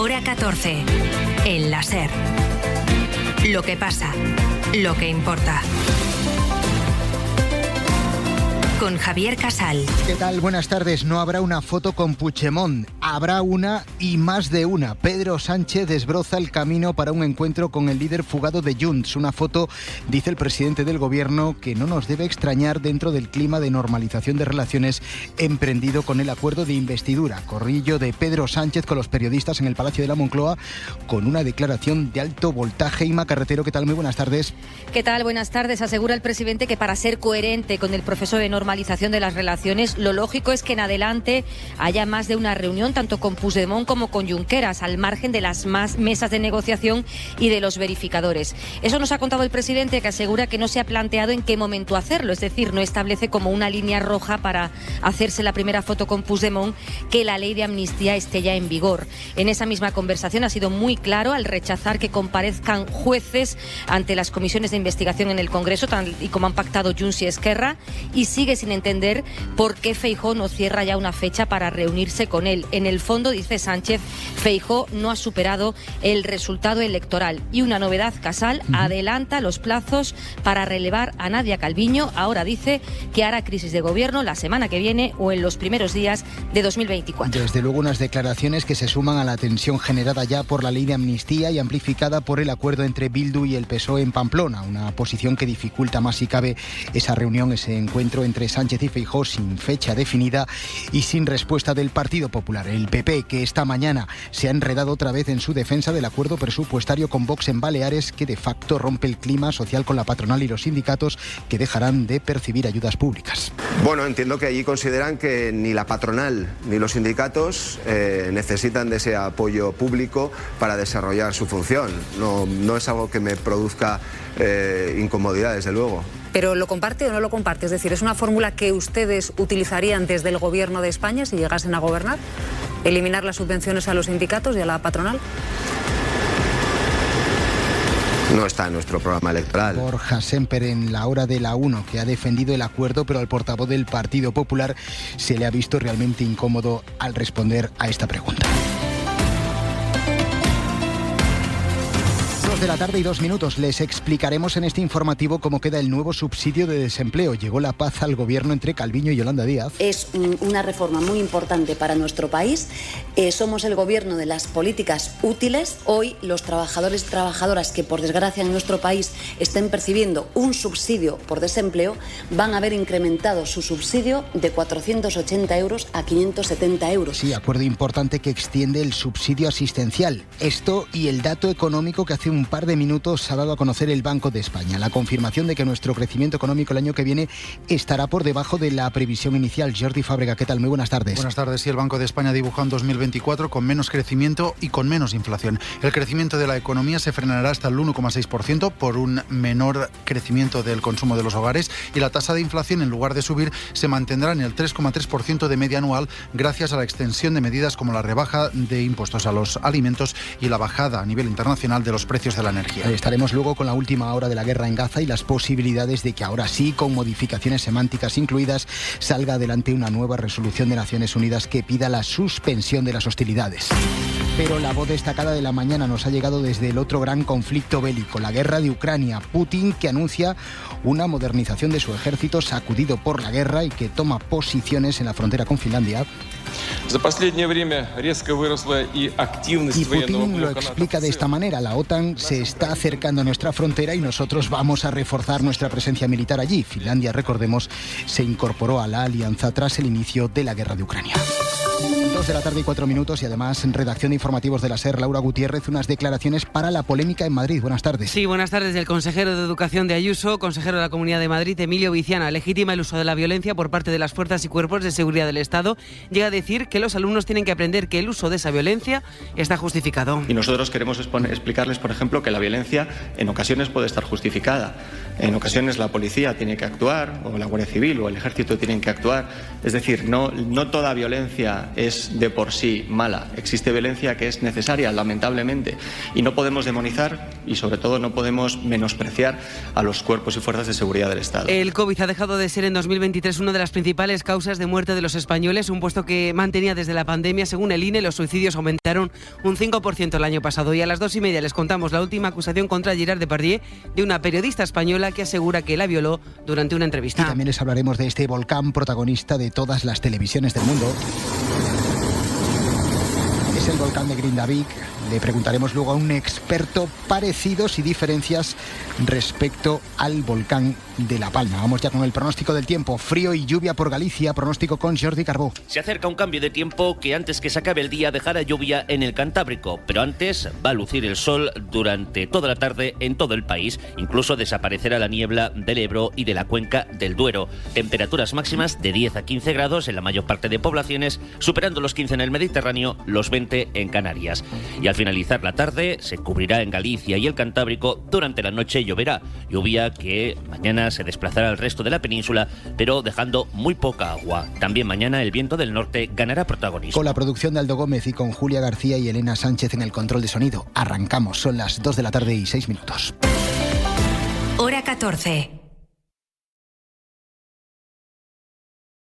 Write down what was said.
Hora 14. El la SER. Lo que pasa, lo que importa. Con Javier Casal. ¿Qué tal? Buenas tardes. No habrá una foto con Puigdemont. Habrá una y más de una. Pedro Sánchez desbroza el camino para un encuentro con el líder fugado de Junts. Una foto, dice el presidente del gobierno, que no nos debe extrañar dentro del clima de normalización de relaciones emprendido con el acuerdo de investidura. Corrillo de Pedro Sánchez con los periodistas en el Palacio de la Moncloa con una declaración de alto voltaje. Ima Carretero, ¿qué tal? Muy buenas tardes. ¿Qué tal? Buenas tardes. Asegura el presidente que para ser coherente con el proceso de normalización de las relaciones, lo lógico es que en adelante haya más de una reunión tanto con Puigdemont como con Junqueras, al margen de las mesas de negociación y de los verificadores. Eso nos ha contado el presidente, que asegura que no se ha planteado en qué momento hacerlo, es decir, no establece como una línea roja para hacerse la primera foto con Puigdemont que la ley de amnistía esté ya en vigor. En esa misma conversación ha sido muy claro al rechazar que comparezcan jueces ante las comisiones de investigación en el Congreso, tal y como han pactado Junts y Esquerra, y sigue sin entender por qué Feijóo no cierra ya una fecha para reunirse con él. En el fondo, dice Sánchez, Feijóo no ha superado el resultado electoral. Y una novedad, Casal, adelanta los plazos para relevar a Nadia Calviño. Ahora dice que hará crisis de gobierno la semana que viene o en los primeros días de 2024. Desde luego unas declaraciones que se suman a la tensión generada ya por la ley de amnistía y amplificada por el acuerdo entre Bildu y el PSOE en Pamplona. Una posición que dificulta más si cabe esa reunión, ese encuentro entre Sánchez y Feijóo sin fecha definida y sin respuesta del Partido Popular. El PP, que esta mañana se ha enredado otra vez en su defensa del acuerdo presupuestario con Vox en Baleares, que de facto rompe el clima social con la patronal y los sindicatos, que dejarán de percibir ayudas públicas. Bueno, entiendo que allí consideran que ni la patronal ni los sindicatos necesitan de ese apoyo público para desarrollar su función. No es algo que me produzca incomodidad, desde luego. ¿Pero lo comparte o no lo comparte? Es decir, ¿es una fórmula que ustedes utilizarían desde el gobierno de España si llegasen a gobernar? ¿Eliminar las subvenciones a los sindicatos y a la patronal? No está en nuestro programa electoral. Borja Semper en la hora de la 1, que ha defendido el acuerdo, pero al portavoz del Partido Popular se le ha visto realmente incómodo al responder a esta pregunta. 2 de la tarde y 2 minutos. Les explicaremos en este informativo cómo queda el nuevo subsidio de desempleo. Llegó la paz al gobierno entre Calviño y Yolanda Díaz. Es una reforma muy importante para nuestro país. Somos el gobierno de las políticas útiles. Hoy los trabajadores y trabajadoras que por desgracia en nuestro país estén percibiendo un subsidio por desempleo van a ver incrementado su subsidio de 480 euros a 570 euros. Sí, acuerdo importante que extiende el subsidio asistencial. Esto y el dato económico que hace un par de minutos ha dado a conocer el Banco de España. La confirmación de que nuestro crecimiento económico el año que viene estará por debajo de la previsión inicial. Jordi Fábrega, ¿qué tal? Muy buenas tardes. Buenas tardes. Sí, el Banco de España dibuja un 2024 con menos crecimiento y con menos inflación. El crecimiento de la economía se frenará hasta el 1,6% por un menor crecimiento del consumo de los hogares, y la tasa de inflación, en lugar de subir, se mantendrá en el 3,3% de media anual gracias a la extensión de medidas como la rebaja de impuestos a los alimentos y la bajada a nivel internacional de los precios de la energía. Estaremos luego con la última hora de la guerra en Gaza y las posibilidades de que ahora sí, con modificaciones semánticas incluidas, salga adelante una nueva resolución de Naciones Unidas que pida la suspensión de las hostilidades. Pero la voz destacada de la mañana nos ha llegado desde el otro gran conflicto bélico, la guerra de Ucrania. Putin, que anuncia una modernización de su ejército sacudido por la guerra y que toma posiciones en la frontera con Finlandia. Y Putin lo explica de esta manera: la OTAN se está acercando a nuestra frontera y nosotros vamos a reforzar nuestra presencia militar allí. Finlandia, recordemos, se incorporó a la alianza tras el inicio de la guerra de Ucrania. 2 de la tarde y 4 minutos y además en redacción de informativos de la SER, Laura Gutiérrez, unas declaraciones para la polémica en Madrid. Buenas tardes. Sí, buenas tardes. El consejero de Educación de Ayuso, consejero de la Comunidad de Madrid, Emilio Viciana, legitima el uso de la violencia por parte de las fuerzas y cuerpos de seguridad del Estado. Llega a decir que los alumnos tienen que aprender que el uso de esa violencia está justificado. Y nosotros queremos explicarles, por ejemplo, que la violencia en ocasiones puede estar justificada. En ocasiones la policía tiene que actuar, o la Guardia Civil o el Ejército tienen que actuar. Es decir, no toda violencia es es de por sí mala. Existe violencia que es necesaria, lamentablemente, y no podemos demonizar y sobre todo no podemos menospreciar a los cuerpos y fuerzas de seguridad del Estado. El COVID ha dejado de ser en 2023 una de las principales causas de muerte de los españoles, un puesto que mantenía desde la pandemia. Según el INE, los suicidios aumentaron un 5% el año pasado. Y a las 2:30 les contamos la última acusación contra Gerard Depardieu, de una periodista española que asegura que la violó durante una entrevista. Y también les hablaremos de este volcán protagonista de todas las televisiones del mundo. Es el volcán de Grindavik. Le preguntaremos luego a un experto parecidos y diferencias respecto al volcán de La Palma. Vamos ya con el pronóstico del tiempo. Frío y lluvia por Galicia. Pronóstico con Jordi Carbó. Se acerca un cambio de tiempo que antes que se acabe el día dejará lluvia en el Cantábrico, pero antes va a lucir el sol durante toda la tarde en todo el país. Incluso desaparecerá la niebla del Ebro y de la cuenca del Duero. Temperaturas máximas de 10 a 15 grados en la mayor parte de poblaciones, superando los 15 en el Mediterráneo, los 20 en Canarias. Y al finalizar la tarde se cubrirá en Galicia y el Cantábrico. Durante la noche lloverá, lluvia que mañana se desplazará al resto de la península, pero dejando muy poca agua. También mañana el viento del norte ganará protagonismo. Con la producción de Aldo Gómez y con Julia García y Elena Sánchez en el control de sonido. Arrancamos, son las 2:06 PM. Hora 14.